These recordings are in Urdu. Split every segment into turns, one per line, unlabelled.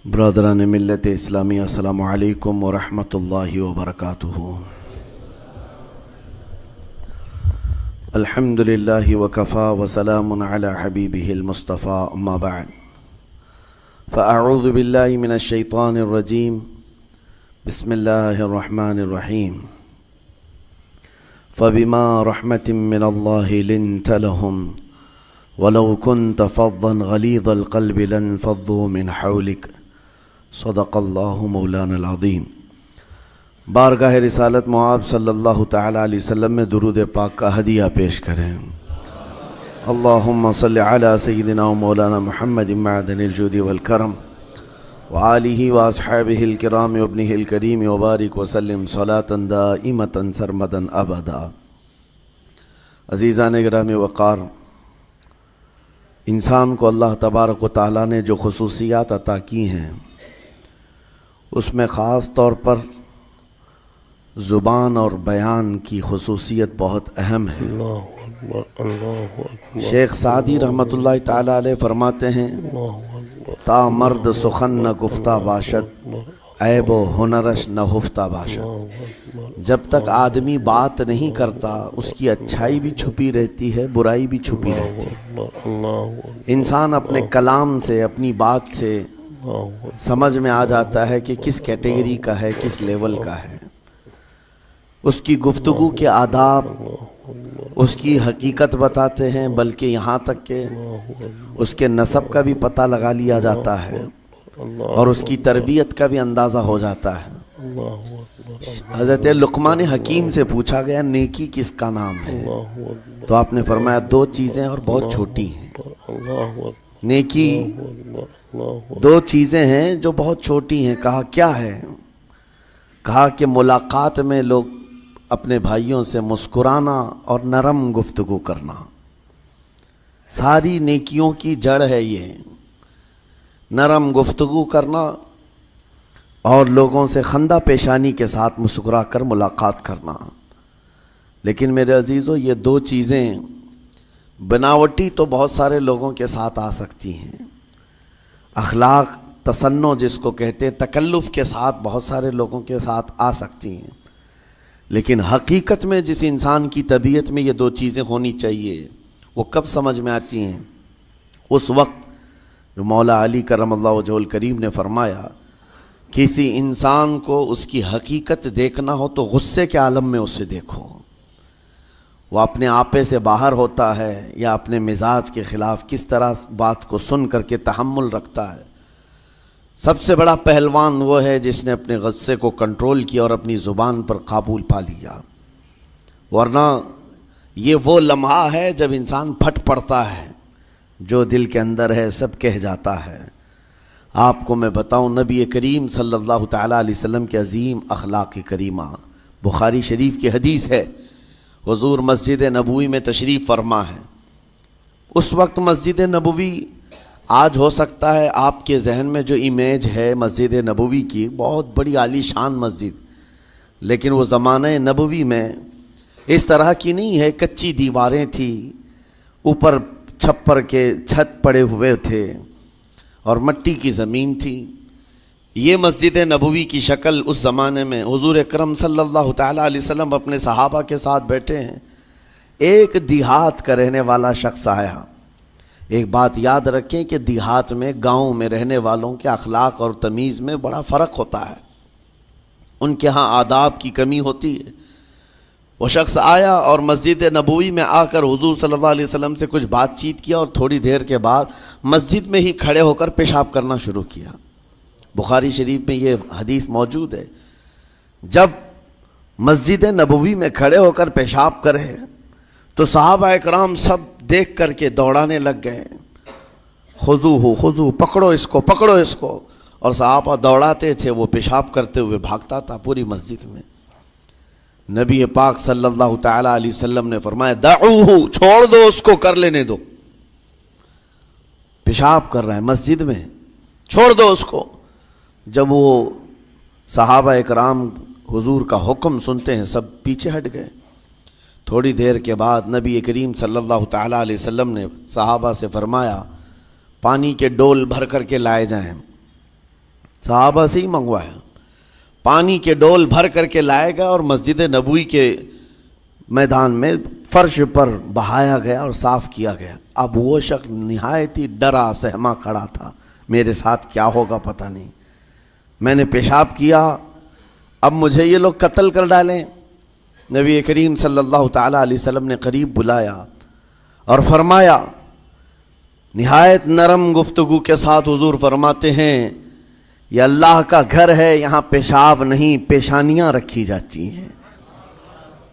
برادران ملت اسلامی السلام علیکم ورحمۃ اللہ وبرکاتہ۔ الحمد للہ وکفا وسلام علی حبیبہ المصطفیٰ، اما بعد فاعوذ باللہ من الشیطان الرجیم، بسم اللہ الرحمن الرحیم۔ فبما رحمۃ من اللہ لنت لهم ولو كنت فظا غلیظ القلب لانفضوا من حولک، صدق اللہ مولانا العظیم۔ بارگاہ رسالت معاب صلی اللہ تعالی علیہ وسلم میں درود پاک کا ہدیہ پیش کریں۔ اللہم صلی علی سیدنا و مولانا محمد معدن الجود والکرم وآلہ واصحابہ الکرام وابنہ الکریم وبارک وسلم صلاۃ دائمۃ سرمدا ابدا۔ عزیزان گرامی وقار، انسان کو اللہ تبارک و تعالیٰ نے جو خصوصیات عطا کی ہیں، اس میں خاص طور پر زبان اور بیان کی خصوصیت بہت اہم ہے۔ شیخ سعدی رحمۃ اللہ تعالی علیہ فرماتے ہیں، تا مرد سخن نہ گفتہ باشد، عیب و ہنرش نہ ہفتہ باشد۔ جب تک آدمی بات نہیں کرتا، اس کی اچھائی بھی چھپی رہتی ہے، برائی بھی چھپی رہتی ہے۔ انسان اپنے کلام سے، اپنی بات سے سمجھ میں آ جاتا ہے کہ کس کیٹیگری کا ہے، کس لیول کا ہے۔ اس کی گفتگو کے آداب اس کی حقیقت بتاتے ہیں، بلکہ یہاں تک کہ اس کے نسب کا بھی پتہ لگا لیا جاتا ہے اور اس کی تربیت کا بھی اندازہ ہو جاتا ہے۔ حضرت لقمان حکیم سے پوچھا گیا، نیکی کس کا نام ہے؟ تو آپ نے فرمایا، دو چیزیں اور بہت چھوٹی ہیں۔ نیکی دو چیزیں ہیں جو بہت چھوٹی ہیں۔ کہا کیا ہے؟ کہا کہ ملاقات میں لوگ اپنے بھائیوں سے مسکرانا اور نرم گفتگو کرنا۔ ساری نیکیوں کی جڑ ہے یہ، نرم گفتگو کرنا اور لوگوں سے خندہ پیشانی کے ساتھ مسکرا کر ملاقات کرنا۔ لیکن میرے عزیزو، یہ دو چیزیں بناوٹی تو بہت سارے لوگوں کے ساتھ آ سکتی ہیں، اخلاق تصنع جس کو کہتے ہیں، تکلف کے ساتھ بہت سارے لوگوں کے ساتھ آ سکتی ہیں، لیکن حقیقت میں جس انسان کی طبیعت میں یہ دو چیزیں ہونی چاہیے، وہ کب سمجھ میں آتی ہیں؟ اس وقت جو مولا علی کرم اللہ وجہہ الکریم نے فرمایا، کسی انسان کو اس کی حقیقت دیکھنا ہو تو غصے کے عالم میں اسے دیکھو۔ وہ اپنے آپے سے باہر ہوتا ہے یا اپنے مزاج کے خلاف کس طرح بات کو سن کر کے تحمل رکھتا ہے۔ سب سے بڑا پہلوان وہ ہے جس نے اپنے غصے کو کنٹرول کیا اور اپنی زبان پر قابو پا لیا، ورنہ یہ وہ لمحہ ہے جب انسان پھٹ پڑتا ہے، جو دل کے اندر ہے سب کہہ جاتا ہے۔ آپ کو میں بتاؤں، نبی کریم صلی اللہ تعالیٰ علیہ وسلم کے عظیم اخلاق کریمہ، بخاری شریف کی حدیث ہے، حضور مسجد نبوی میں تشریف فرما ہے۔ اس وقت مسجد نبوی، آج ہو سکتا ہے آپ کے ذہن میں جو امیج ہے مسجد نبوی کی، بہت بڑی عالی شان مسجد، لیکن وہ زمانہ نبوی میں اس طرح کی نہیں ہے۔ کچی دیواریں تھیں، اوپر چھپر کے چھت پڑے ہوئے تھے اور مٹی کی زمین تھی۔ یہ مسجد نبوی کی شکل اس زمانے میں حضور اکرم صلی اللہ تعالیٰ علیہ وسلم اپنے صحابہ کے ساتھ بیٹھے ہیں۔ ایک دیہات کا رہنے والا شخص آیا۔ ایک بات یاد رکھیں کہ دیہات میں، گاؤں میں رہنے والوں کے اخلاق اور تمیز میں بڑا فرق ہوتا ہے، ان کے ہاں آداب کی کمی ہوتی ہے۔ وہ شخص آیا اور مسجد نبوی میں آ کر حضور صلی اللہ علیہ وسلم سے کچھ بات چیت کیا، اور تھوڑی دیر کے بعد مسجد میں ہی کھڑے ہو کر پیشاب کرنا شروع کیا۔ بخاری شریف میں یہ حدیث موجود ہے۔ جب مسجد نبوی میں کھڑے ہو کر پیشاب کرے تو صحابہ اکرام سب دیکھ کر کے دوڑانے لگ گئے، خذوہ خذوہ، پکڑو اس کو، پکڑو اس کو، اور صحابہ دوڑاتے تھے، وہ پیشاب کرتے ہوئے بھاگتا تھا پوری مسجد میں۔ نبی پاک صلی اللہ تعالی علیہ وسلم نے فرمایا، دعوہ، چھوڑ دو اس کو، کر لینے دو، پیشاب کر رہا ہے مسجد میں، چھوڑ دو اس کو۔ جب وہ صحابہ اکرام حضور کا حکم سنتے ہیں، سب پیچھے ہٹ گئے۔ تھوڑی دیر کے بعد نبی کریم صلی اللہ تعالیٰ علیہ وسلم نے صحابہ سے فرمایا، پانی کے ڈول بھر کر کے لائے جائیں۔ صحابہ سے ہی منگوایا، پانی کے ڈول بھر کر کے لائے گا اور مسجد نبوی کے میدان میں فرش پر بہایا گیا اور صاف کیا گیا۔ اب وہ شخص نہایت ہی ڈرا سہما کھڑا تھا، میرے ساتھ کیا ہوگا پتہ نہیں، میں نے پیشاب کیا، اب مجھے یہ لوگ قتل کر ڈالیں۔ نبی کریم صلی اللہ تعالیٰ علیہ وسلم نے قریب بلایا اور فرمایا، نہایت نرم گفتگو کے ساتھ حضور فرماتے ہیں، یہ اللہ کا گھر ہے، یہاں پیشاب نہیں پیشانیاں رکھی جاتی ہیں۔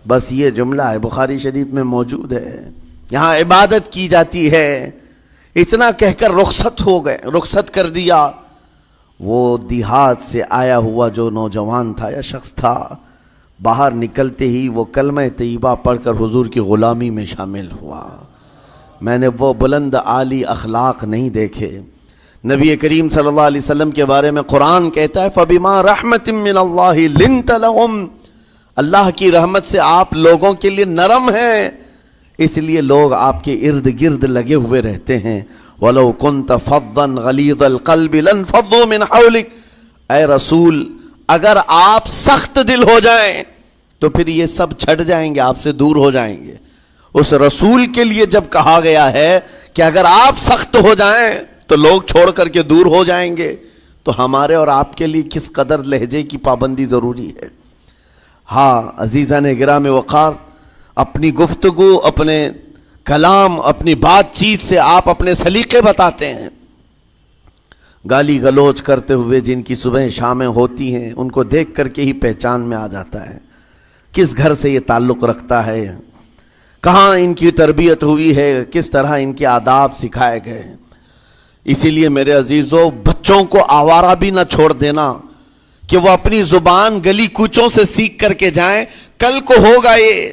بس یہ جملہ ہے، بخاری شریف میں موجود ہے، یہاں عبادت کی جاتی ہے۔ اتنا کہہ کر رخصت ہو گئے، رخصت کر دیا۔ وہ دیہات سے آیا ہوا جو نوجوان تھا یا شخص تھا، باہر نکلتے ہی وہ کلمہ طیبہ پڑھ کر حضور کی غلامی میں شامل ہوا۔ میں نے وہ بلند عالی اخلاق نہیں دیکھے۔ نبی کریم صلی اللہ علیہ وسلم کے بارے میں قرآن کہتا ہے، فَبِمَا رَحْمَةٍ مِّنَ اللَّهِ لِنْتَ لَهُمْ، اللہ کی رحمت سے آپ لوگوں کے لیے نرم ہیں، اس لیے لوگ آپ کے ارد گرد لگے ہوئے رہتے ہیں۔ وَلَوْ كُنْتَ فَظًّا غَلِيظَ الْقَلْبِ لَانْفَضُّوا مِنْ حَوْلِكَ، اے رسول اگر آپ سخت دل ہو جائیں تو پھر یہ سب چھٹ جائیں گے، آپ سے دور ہو جائیں گے۔ اس رسول کے لیے جب کہا گیا ہے کہ اگر آپ سخت ہو جائیں تو لوگ چھوڑ کر کے دور ہو جائیں گے، تو ہمارے اور آپ کے لیے کس قدر لہجے کی پابندی ضروری ہے۔ ہاں عزیزان گرام وقار، اپنی گفتگو، اپنے کلام، اپنی بات چیت سے آپ اپنے سلیقے بتاتے ہیں۔ گالی گلوچ کرتے ہوئے جن کی صبح شامیں ہوتی ہیں، ان کو دیکھ کر کے ہی پہچان میں آ جاتا ہے کس گھر سے یہ تعلق رکھتا ہے، کہاں ان کی تربیت ہوئی ہے، کس طرح ان کے آداب سکھائے گئے۔ اسی لیے میرے عزیزو، بچوں کو آوارہ بھی نہ چھوڑ دینا کہ وہ اپنی زبان گلی کوچوں سے سیکھ کر کے جائیں۔ کل کو ہوگا یہ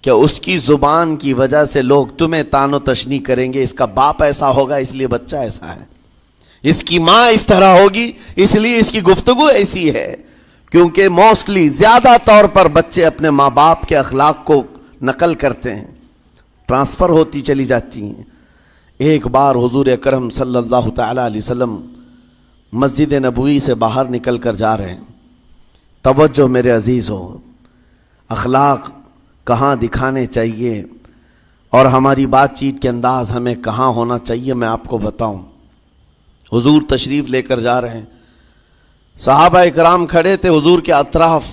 کہ اس کی زبان کی وجہ سے لوگ تمہیں تان و تشنیع کریں گے، اس کا باپ ایسا ہوگا اس لیے بچہ ایسا ہے، اس کی ماں اس طرح ہوگی اس لیے اس کی گفتگو ایسی ہے۔ کیونکہ موسٹلی زیادہ طور پر بچے اپنے ماں باپ کے اخلاق کو نقل کرتے ہیں، ٹرانسفر ہوتی چلی جاتی ہیں۔ ایک بار حضور اکرم صلی اللہ تعالیٰ علیہ وسلم مسجد نبوی سے باہر نکل کر جا رہے ہیں۔ توجہ میرے عزیز ہو، اخلاق کہاں دکھانے چاہیے اور ہماری بات چیت کے انداز ہمیں کہاں ہونا چاہیے، میں آپ کو بتاؤں۔ حضور تشریف لے کر جا رہے ہیں، صحابہ اکرام کھڑے تھے حضور کے اطراف۔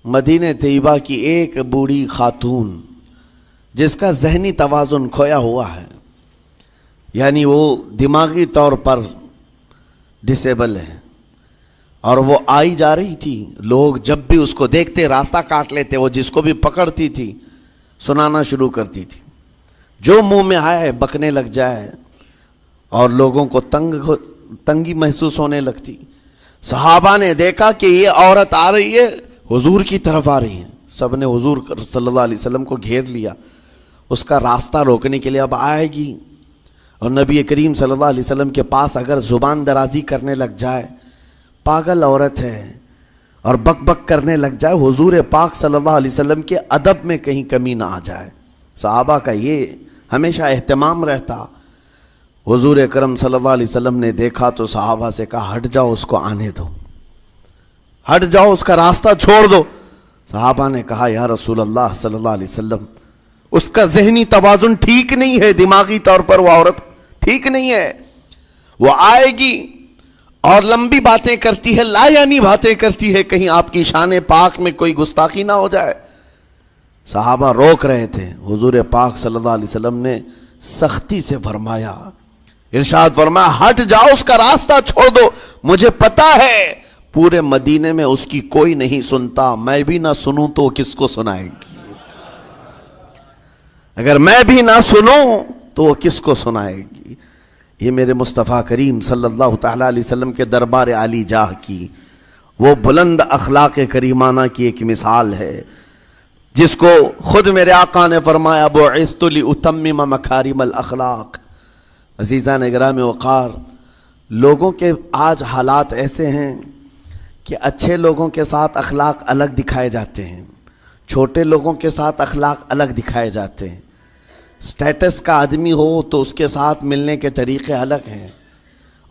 مدینہ طیبہ کی ایک بوڑھی خاتون جس کا ذہنی توازن کھویا ہوا ہے، یعنی وہ دماغی طور پر ڈسیبل ہے، اور وہ آئی جا رہی تھی۔ لوگ جب بھی اس کو دیکھتے راستہ کاٹ لیتے، وہ جس کو بھی پکڑتی تھی سنانا شروع کرتی تھی، جو منہ میں آئے بکنے لگ جائے، اور لوگوں کو تنگی محسوس ہونے لگتی۔ صحابہ نے دیکھا کہ یہ عورت آ رہی ہے، حضور کی طرف آ رہی ہے، سب نے حضور صلی اللہ علیہ وسلم کو گھیر لیا، اس کا راستہ روکنے کے لیے اب آئے گی۔ اور نبی کریم صلی اللہ علیہ وسلم کے پاس اگر زبان درازی کرنے لگ جائے، پاگل عورت ہے، اور بک بک کرنے لگ جائے، حضور پاک صلی اللہ علیہ وسلم کے ادب میں کہیں کمی نہ آ جائے۔ صحابہ کا یہ ہمیشہ اہتمام رہتا۔ حضور اکرم صلی اللہ علیہ وسلم نے دیکھا تو صحابہ سے کہا، ہٹ جاؤ، اس کو آنے دو، ہٹ جاؤ، اس کا راستہ چھوڑ دو۔ صحابہ نے کہا، یا رسول اللہ صلی اللہ علیہ وسلم، اس کا ذہنی توازن ٹھیک نہیں ہے، دماغی طور پر وہ عورت ٹھیک نہیں ہے، وہ آئے گی اور لمبی باتیں کرتی ہے، لا یعنی باتیں کرتی ہے، کہیں آپ کی شان پاک میں کوئی گستاخی نہ ہو جائے۔ صحابہ روک رہے تھے، حضور پاک صلی اللہ علیہ وسلم نے سختی سے فرمایا، ارشاد فرمایا، ہٹ جاؤ، اس کا راستہ چھوڑ دو، مجھے پتا ہے پورے مدینے میں اس کی کوئی نہیں سنتا، میں بھی نہ سنوں تو کس کو سنائے گی، اگر میں بھی نہ سنوں تو وہ کس کو سنائے گی۔ یہ میرے مصطفیٰ کریم صلی اللہ تعالیٰ علیہ وسلم کے دربار عالی جاہ کی وہ بلند اخلاق کریمانہ کی ایک مثال ہے، جس کو خود میرے آقا نے فرمایا، بعثت لأتمم مکارم الاخلاق۔ عزیزان گرام وقار، لوگوں کے آج حالات ایسے ہیں کہ اچھے لوگوں کے ساتھ اخلاق الگ دکھائے جاتے ہیں، چھوٹے لوگوں کے ساتھ اخلاق الگ دکھائے جاتے ہیں۔ سٹیٹس کا آدمی ہو تو اس کے ساتھ ملنے کے طریقے الگ ہیں،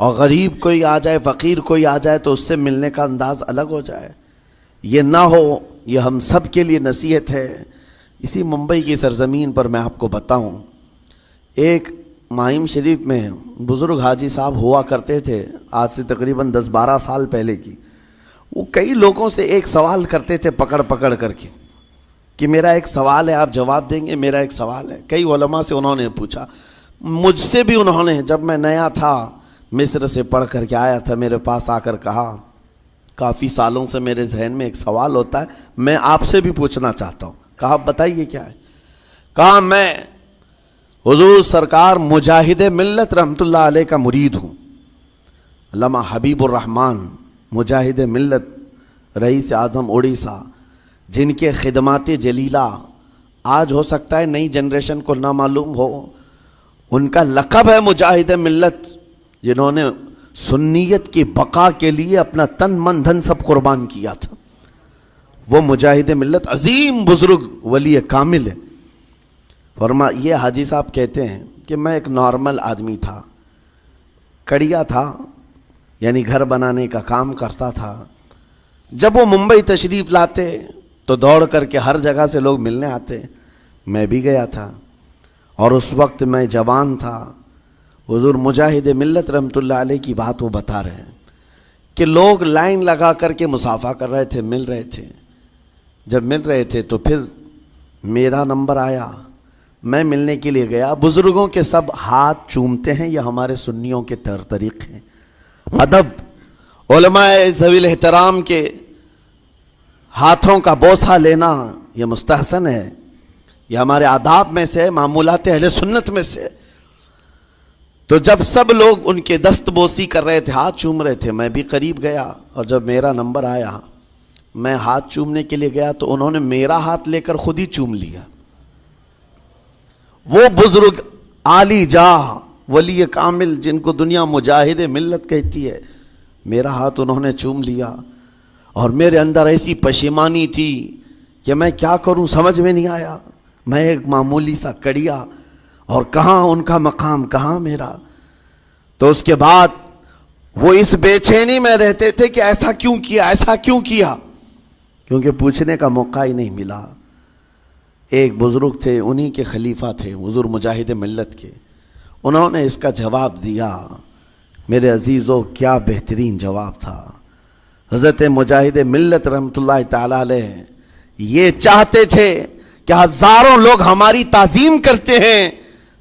اور غریب کوئی آ جائے، فقیر کوئی آ جائے تو اس سے ملنے کا انداز الگ ہو جائے، یہ نہ ہو۔ یہ ہم سب کے لیے نصیحت ہے۔ اسی ممبئی کی سرزمین پر میں آپ کو بتاؤں، ایک ماہم شریف میں بزرگ حاجی صاحب ہوا کرتے تھے، آج سے تقریباً 10-12 سال پہلے کی۔ وہ کئی لوگوں سے ایک سوال کرتے تھے پکڑ پکڑ کر کے کہ میرا ایک سوال ہے، آپ جواب دیں گے، میرا ایک سوال ہے۔ کئی علماء سے انہوں نے پوچھا، مجھ سے بھی انہوں نے، جب میں نیا تھا مصر سے پڑھ کر کے آیا تھا، میرے پاس آ کر کہا کافی سالوں سے میرے ذہن میں ایک سوال ہوتا ہے، میں آپ سے بھی پوچھنا چاہتا ہوں۔ کہا بتائیے کیا ہے؟ کہا میں حضور سرکار مجاہد ملت رحمۃ اللہ علیہ کا مرید ہوں۔ علامہ حبیب الرحمن مجاہد ملت، رئیس اعظم اڑیسہ، جن کے خدمات جلیلہ آج ہو سکتا ہے نئی جنریشن کو نہ معلوم ہو، ان کا لقب ہے مجاہد ملت، جنہوں نے سنیت کی بقا کے لیے اپنا تن من دھن سب قربان کیا تھا۔ وہ مجاہد ملت عظیم بزرگ ولی کامل ہے۔ یہ حاجی صاحب کہتے ہیں کہ میں ایک نارمل آدمی تھا، کڑیا تھا، یعنی گھر بنانے کا کام کرتا تھا۔ جب وہ ممبئی تشریف لاتے تو دوڑ کر کے ہر جگہ سے لوگ ملنے آتے، میں بھی گیا تھا، اور اس وقت میں جوان تھا۔ حضور مجاہد ملت رحمۃ اللہ علیہ کی بات وہ بتا رہے ہیں کہ لوگ لائن لگا کر کے مصافحہ کر رہے تھے، مل رہے تھے۔ جب مل رہے تھے تو پھر میرا نمبر آیا، میں ملنے کے لیے گیا۔ بزرگوں کے سب ہاتھ چومتے ہیں، یہ ہمارے سنیوں کے طور طریقے ہیں۔ ادب، علماء ذوی الاحترام کے ہاتھوں کا بوسہ لینا یہ مستحسن ہے، یہ ہمارے آداب میں سے، معمولات اہل سنت میں سے۔ تو جب سب لوگ ان کے دست بوسی کر رہے تھے، ہاتھ چوم رہے تھے، میں بھی قریب گیا، اور جب میرا نمبر آیا میں ہاتھ چومنے کے لیے گیا تو انہوں نے میرا ہاتھ لے کر خود ہی چوم لیا۔ وہ بزرگ عالی جاہ ولی کامل جن کو دنیا مجاہد ملت کہتی ہے، میرا ہاتھ انہوں نے چوم لیا، اور میرے اندر ایسی پشیمانی تھی کہ میں کیا کروں سمجھ میں نہیں آیا۔ میں ایک معمولی سا کڑیا، اور کہاں ان کا مقام کہاں میرا۔ تو اس کے بعد وہ اس بے چینی میں رہتے تھے کہ ایسا کیوں کیا، ایسا کیوں کیا، کیونکہ پوچھنے کا موقع ہی نہیں ملا۔ ایک بزرگ تھے، انہی کے خلیفہ تھے حضور مجاہد ملت کے، انہوں نے اس کا جواب دیا۔ میرے عزیزو کیا بہترین جواب تھا۔ حضرت مجاہد ملت رحمۃ اللہ تعالی علیہ یہ چاہتے تھے کہ ہزاروں لوگ ہماری تعظیم کرتے ہیں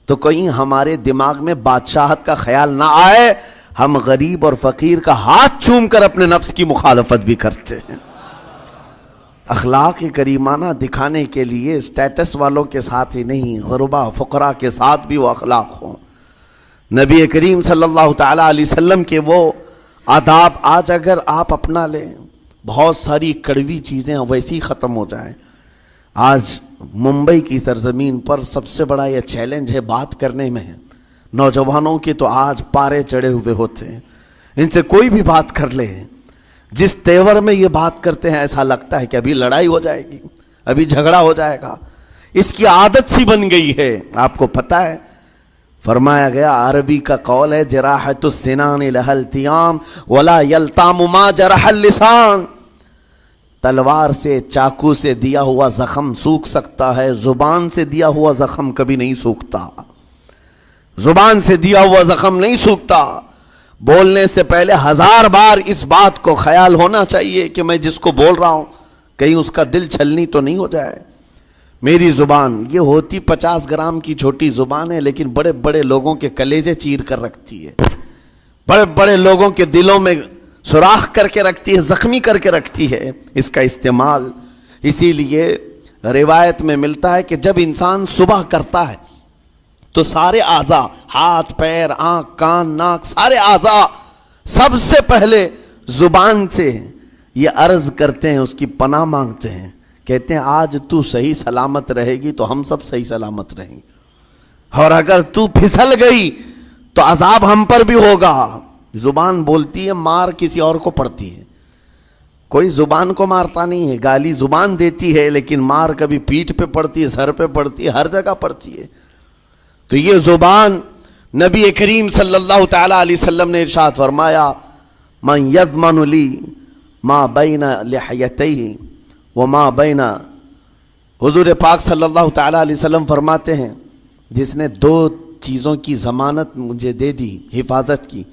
تو کہیں ہمارے دماغ میں بادشاہت کا خیال نہ آئے، ہم غریب اور فقیر کا ہاتھ چوم کر اپنے نفس کی مخالفت بھی کرتے ہیں۔ اخلاق کریمانہ دکھانے کے لیے اسٹیٹس والوں کے ساتھ ہی نہیں، غربا فقراء کے ساتھ بھی وہ اخلاق ہوں۔ نبی کریم صلی اللہ تعالیٰ علیہ وسلم کے وہ آداب آج اگر آپ اپنا لیں، بہت ساری کڑوی چیزیں ویسی ختم ہو جائیں۔ آج ممبئی کی سرزمین پر سب سے بڑا یہ چیلنج ہے بات کرنے میں، نوجوانوں کے تو آج پارے چڑھے ہوئے ہوتے ہیں، ان سے کوئی بھی بات کر لے، جس تیور میں یہ بات کرتے ہیں ایسا لگتا ہے کہ ابھی لڑائی ہو جائے گی، ابھی جھگڑا ہو جائے گا۔ اس کی عادت سی بن گئی ہے۔ آپ کو پتہ ہے فرمایا گیا، عربی کا قول ہے، جراحت السنان لها التیام ولا یلتام ما جرح اللسان۔ تلوار سے، چاقو سے دیا ہوا زخم سوکھ سکتا ہے، زبان سے دیا ہوا زخم کبھی نہیں سوکھتا، زبان سے دیا ہوا زخم نہیں سوکھتا۔ بولنے سے پہلے 1000 بار اس بات کو خیال ہونا چاہیے کہ میں جس کو بول رہا ہوں کہیں اس کا دل چھلنی تو نہیں ہو جائے۔ میری زبان یہ ہوتی 50 گرام کی چھوٹی زبان ہے، لیکن بڑے بڑے لوگوں کے کلیجے چیر کر رکھتی ہے، بڑے بڑے لوگوں کے دلوں میں سوراخ کر کے رکھتی ہے، زخمی کر کے رکھتی ہے اس کا استعمال۔ اسی لیے روایت میں ملتا ہے کہ جب انسان صبح کرتا ہے تو سارے اعضاء، ہاتھ پیر آنکھ کان ناک، سارے اعضاء سب سے پہلے زبان سے یہ عرض کرتے ہیں، اس کی پناہ مانگتے ہیں، کہتے ہیں آج تو صحیح سلامت رہے گی تو ہم سب صحیح سلامت رہیں گے، اور اگر تو پھسل گئی تو عذاب ہم پر بھی ہوگا۔ زبان بولتی ہے، مار کسی اور کو پڑتی ہے، کوئی زبان کو مارتا نہیں ہے، گالی زبان دیتی ہے، لیکن مار کبھی پیٹھ پہ پڑتی ہے، سر پہ پڑتی ہے، ہر جگہ پڑتی ہے۔ تو یہ زبان نبی کریم صلی اللہ تعالیٰ علیہ وسلم نے ارشاد فرمایا من یضمن لی ما بین لحیتیہ وما بین، حضور پاک صلی اللہ تعالیٰ علیہ وسلم فرماتے ہیں جس نے دو چیزوں کی ضمانت مجھے دے دی، حفاظت کی،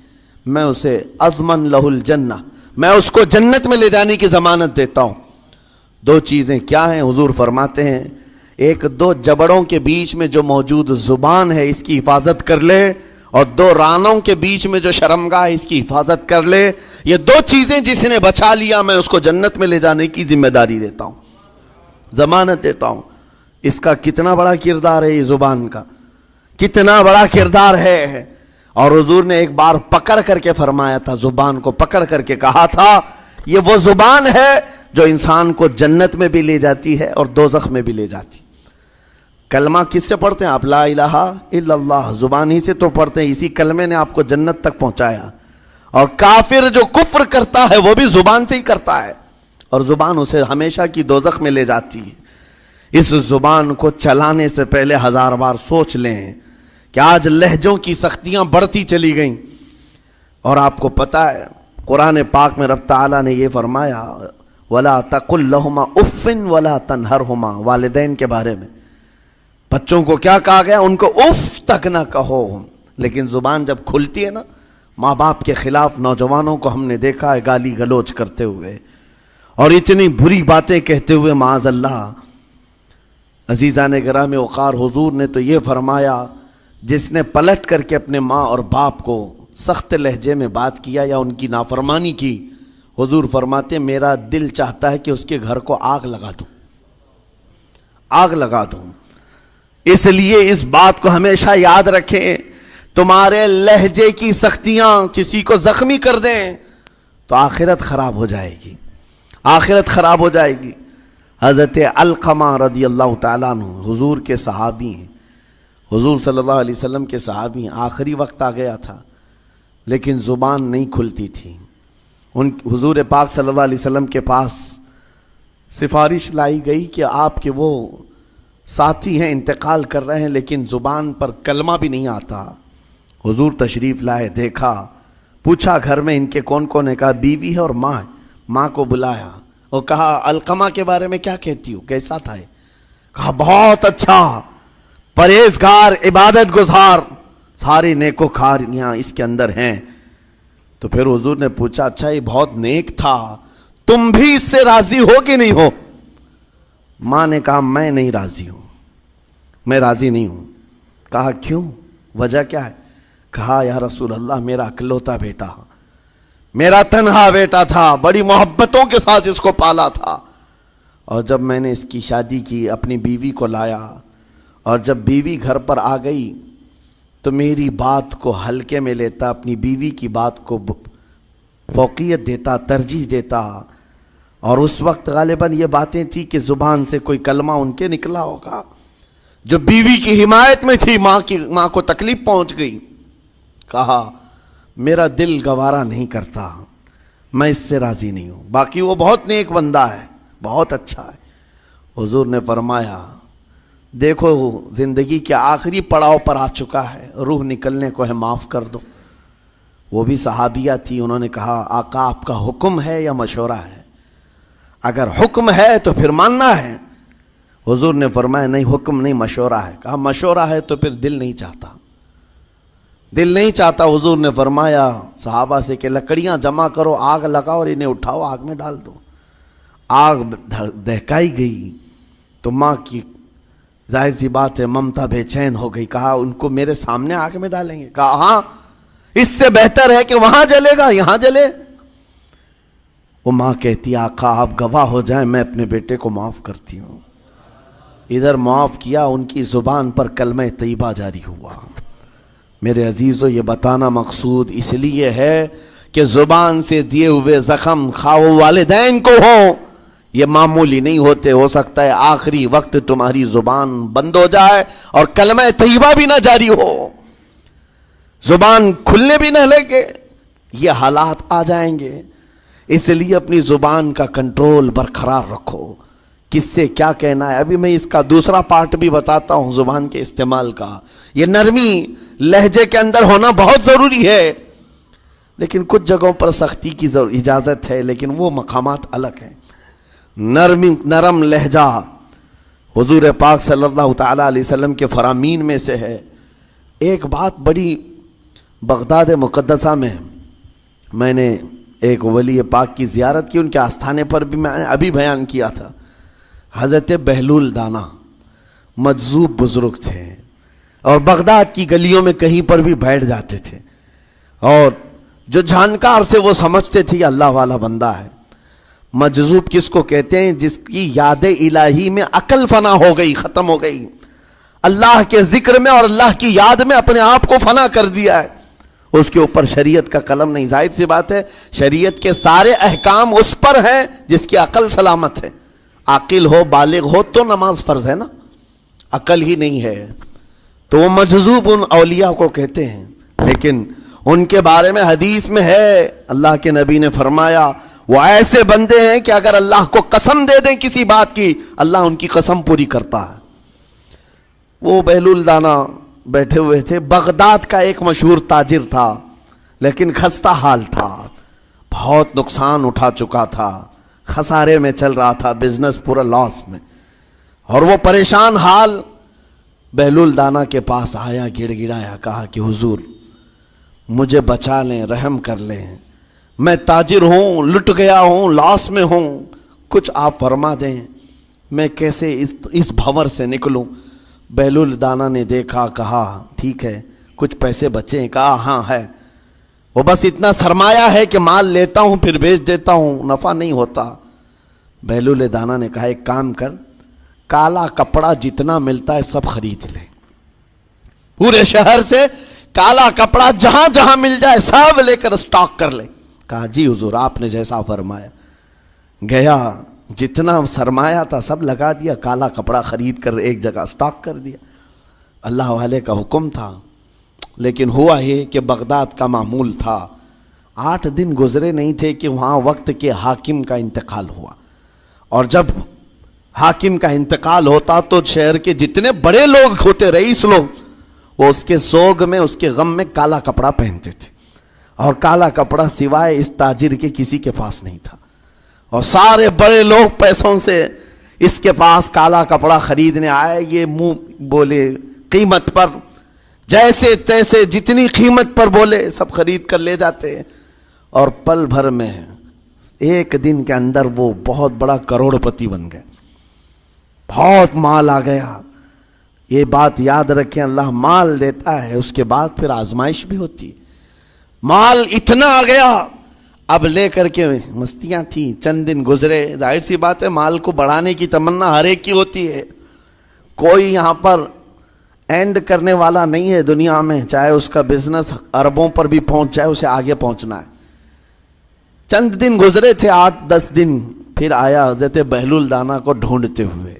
میں اسے اضمن لہ الجنہ، میں اس کو جنت میں لے جانے کی ضمانت دیتا ہوں۔ دو چیزیں کیا ہیں؟ حضور فرماتے ہیں ایک دو جبڑوں کے بیچ میں جو موجود زبان ہے اس کی حفاظت کر لے، اور دو رانوں کے بیچ میں جو شرمگاہ ہے اس کی حفاظت کر لے، یہ دو چیزیں جس نے بچا لیا میں اس کو جنت میں لے جانے کی ذمہ داری دیتا ہوں، ضمانت دیتا ہوں۔ اس کا کتنا بڑا کردار ہے، یہ زبان کا کتنا بڑا کردار ہے۔ اور حضور نے ایک بار پکڑ کر کے فرمایا تھا، زبان کو پکڑ کر کے کہا تھا یہ وہ زبان ہے جو انسان کو جنت میں بھی لے جاتی ہے اور دوزخ میں بھی لے جاتی۔ کلمہ کس سے پڑھتے ہیں آپ؟ لا الہ الا اللہ، زبان ہی سے تو پڑھتے ہیں، اسی کلمے نے آپ کو جنت تک پہنچایا۔ اور کافر جو کفر کرتا ہے وہ بھی زبان سے ہی کرتا ہے، اور زبان اسے ہمیشہ کی دوزخ میں لے جاتی ہے۔ اس زبان کو چلانے سے پہلے 1000 بار سوچ لیں کہ آج لہجوں کی سختیاں بڑھتی چلی گئیں، اور آپ کو پتہ ہے قرآن پاک میں رب تعالیٰ نے یہ فرمایا وَلَا تَقُلْ لَهُمَا اُفٍّ وَلَا تَنْهَرْهُمَا، والدین کے بارے میں بچوں کو کیا کہا گیا؟ ان کو اف تک نہ کہو۔ لیکن زبان جب کھلتی ہے نا، ماں باپ کے خلاف نوجوانوں کو ہم نے دیکھا ہے گالی گلوچ کرتے ہوئے اور اتنی بری باتیں کہتے ہوئے، معاذ اللہ۔ عزیزان گرامی وقار، حضور نے تو یہ فرمایا جس نے پلٹ کر کے اپنے ماں اور باپ کو سخت لہجے میں بات کیا یا ان کی نافرمانی کی، حضور فرماتے میرا دل چاہتا ہے کہ اس کے گھر کو آگ لگا دوں، آگ لگا دوں۔ اس لیے اس بات کو ہمیشہ یاد رکھیں، تمہارے لہجے کی سختیاں کسی کو زخمی کر دیں تو آخرت خراب ہو جائے گی، آخرت خراب ہو جائے گی۔ حضرت علقمہ رضی اللہ تعالیٰ عنہ حضور کے صحابی ہیں، حضور صلی اللہ علیہ وسلم کے صحابی ہیں، آخری وقت آ گیا تھا لیکن زبان نہیں کھلتی تھی۔ حضور پاک صلی اللہ علیہ وسلم کے پاس سفارش لائی گئی کہ آپ کے وہ ساتھی ہیں انتقال کر رہے ہیں لیکن زبان پر کلمہ بھی نہیں آتا۔ حضور تشریف لائے، دیکھا، پوچھا گھر میں ان کے کون کون ہے؟ کہا بیوی ہے اور ماں ہے۔ ماں کو بلایا اور کہا علقمہ کے بارے میں کیا کہتی ہو، کیسا تھا؟ کہا بہت اچھا، پرہیزگار، عبادت گزار، سارے نیکوکاریاں اس کے اندر ہیں۔ تو پھر حضور نے پوچھا اچھا یہ بہت نیک تھا، تم بھی اس سے راضی ہو کہ نہیں ہو؟ ماں نے کہا میں نہیں راضی ہوں، میں راضی نہیں ہوں۔ کہا کیوں، وجہ کیا ہے؟ کہا یا رسول اللہ میرا اکلوتا بیٹا، میرا تنہا بیٹا تھا، بڑی محبتوں کے ساتھ اس کو پالا تھا، اور جب میں نے اس کی شادی کی اپنی بیوی کو لایا، اور جب بیوی گھر پر آ گئی تو میری بات کو ہلکے میں لیتا، اپنی بیوی کی بات کو فوقیت دیتا، ترجیح دیتا، اور اس وقت غالباً یہ باتیں تھی کہ زبان سے کوئی کلمہ ان کے نکلا ہوگا جو بیوی کی حمایت میں تھی، ماں کو تکلیف پہنچ گئی۔ کہا میرا دل گوارا نہیں کرتا، میں اس سے راضی نہیں ہوں، باقی وہ بہت نیک بندہ ہے، بہت اچھا ہے۔ حضور نے فرمایا دیکھو زندگی کے آخری پڑاؤ پر آ چکا ہے، روح نکلنے کو ہے، معاف کر دو۔ وہ بھی صحابیہ تھی، انہوں نے کہا آقا آپ کا حکم ہے یا مشورہ ہے؟ اگر حکم ہے تو پھر ماننا ہے۔ حضور نے فرمایا نہیں، حکم نہیں، مشورہ ہے۔ کہا مشورہ ہے تو پھر دل نہیں چاہتا، دل نہیں چاہتا۔ حضور نے فرمایا صحابہ سے کہ لکڑیاں جمع کرو، آگ لگاؤ اور انہیں اٹھاؤ، آگ میں ڈال دو۔ آگ دہکائی گئی تو ماں کی ظاہر سی بات ہے ممتا بے چین ہو گئی۔ کہا ان کو میرے سامنے آگ میں ڈالیں گے؟ کہا ہاں، اس سے بہتر ہے کہ وہاں جلے گا، یہاں جلے۔ وہ ماں کہتی آقا آپ گواہ ہو جائیں، میں اپنے بیٹے کو معاف کرتی ہوں۔ ادھر معاف کیا، ان کی زبان پر کلمہ طیبہ جاری ہوا۔ میرے عزیزو یہ بتانا مقصود اس لیے ہے کہ زبان سے دیے ہوئے زخم خواہ والدین کو ہوں، یہ معمولی نہیں ہوتے۔ ہو سکتا ہے آخری وقت تمہاری زبان بند ہو جائے اور کلمہ طیبہ بھی نہ جاری ہو، زبان کھلنے بھی نہ لگے، یہ حالات آ جائیں گے۔ اس لیے اپنی زبان کا کنٹرول برقرار رکھو۔ کس سے کیا کہنا ہے. ابھی میں اس کا دوسرا پارٹ بھی بتاتا ہوں زبان کے استعمال کا. یہ نرمی لہجے کے اندر ہونا بہت ضروری ہے, لیکن کچھ جگہوں پر سختی کی اجازت ہے, لیکن وہ مقامات الگ ہیں. نرم لہجہ حضور پاک صلی اللہ تعالیٰ علیہ وسلم کے فرامین میں سے ہے. ایک بات بڑی بغداد مقدسہ میں نے ایک ولی پاک کی زیارت کی, ان کے آستانے پر بھی میں ابھی بیان کیا تھا. حضرت بہلول دانا مجذوب بزرگ تھے, اور بغداد کی گلیوں میں کہیں پر بھی بیٹھ جاتے تھے, اور جو جانکار تھے وہ سمجھتے تھے کہ اللہ والا بندہ ہے. مجذوب کس کو کہتے ہیں؟ جس کی یاد الہی میں عقل فنا ہو گئی, ختم ہو گئی, اللہ کے ذکر میں اور اللہ کی یاد میں اپنے آپ کو فنا کر دیا ہے. اس کے اوپر شریعت کا قلم نہیں. ظاہر سی بات ہے شریعت کے سارے احکام اس پر ہیں جس کی عقل سلامت ہے. عاقل ہو, بالغ ہو تو نماز فرض ہے نا, عقل ہی نہیں ہے تو وہ مجذوب ان اولیاء کو کہتے ہیں. لیکن ان کے بارے میں حدیث میں ہے, اللہ کے نبی نے فرمایا وہ ایسے بندے ہیں کہ اگر اللہ کو قسم دے دیں کسی بات کی, اللہ ان کی قسم پوری کرتا ہے. وہ بہلول دانا بیٹھے ہوئے تھے. بغداد کا ایک مشہور تاجر تھا, لیکن خستہ حال تھا, بہت نقصان اٹھا چکا تھا, خسارے میں چل رہا تھا, بزنس پورا لاس میں, اور وہ پریشان حال بہلول دانا کے پاس آیا, گڑ گڑایا, کہا کہ حضور مجھے بچا لیں, رحم کر لیں, میں تاجر ہوں, لٹ گیا ہوں, لاس میں ہوں, کچھ آپ فرما دیں, میں کیسے اس بھنور سے نکلوں. بہلول دانا نے دیکھا, کہا ٹھیک ہے کچھ پیسے بچے ہیں؟ کہا ہاں ہے, وہ بس اتنا سرمایہ ہے کہ مال لیتا ہوں پھر بیچ دیتا ہوں, نفع نہیں ہوتا. بہلول دانا نے کہا ایک کام کر, کالا کپڑا جتنا ملتا ہے سب خرید لے, پورے شہر سے کالا کپڑا جہاں جہاں مل جائے سب لے کر اسٹاک کر لے. کہا جی حضور آپ نے جیسا فرمایا. گیا, جتنا سرمایہ تھا سب لگا دیا, کالا کپڑا خرید کر ایک جگہ اسٹاک کر دیا. اللہ والے کا حکم تھا. لیکن ہوا یہ کہ بغداد کا معمول تھا, 8 دن گزرے نہیں تھے کہ وہاں وقت کے حاکم کا انتقال ہوا, اور جب حاکم کا انتقال ہوتا تو شہر کے جتنے بڑے لوگ ہوتے, رئیس لوگ, وہ اس کے سوگ میں, اس کے غم میں کالا کپڑا پہنتے تھے, اور کالا کپڑا سوائے اس تاجر کے کسی کے پاس نہیں تھا. اور سارے بڑے لوگ پیسوں سے اس کے پاس کالا کپڑا خریدنے آئے. یہ منہ بولے قیمت پر, جیسے تیسے جتنی قیمت پر بولے سب خرید کر لے جاتے, اور پل بھر میں ایک دن کے اندر وہ بہت بڑا کروڑ پتی بن گئے, بہت مال آ گیا. یہ بات یاد رکھیں, اللہ مال دیتا ہے, اس کے بعد پھر آزمائش بھی ہوتی. مال اتنا آ گیا, اب لے کر کے مستیاں تھیں, چند دن گزرے. ظاہر سی بات ہے مال کو بڑھانے کی تمنا ہر ایک کی ہوتی ہے, کوئی یہاں پر اینڈ کرنے والا نہیں ہے دنیا میں, چاہے اس کا بزنس اربوں پر بھی پہنچ جائے, اسے آگے پہنچنا ہے. چند دن گزرے تھے, 8-10 دن, پھر آیا حضرت بہلول دانا کو ڈھونڈتے ہوئے.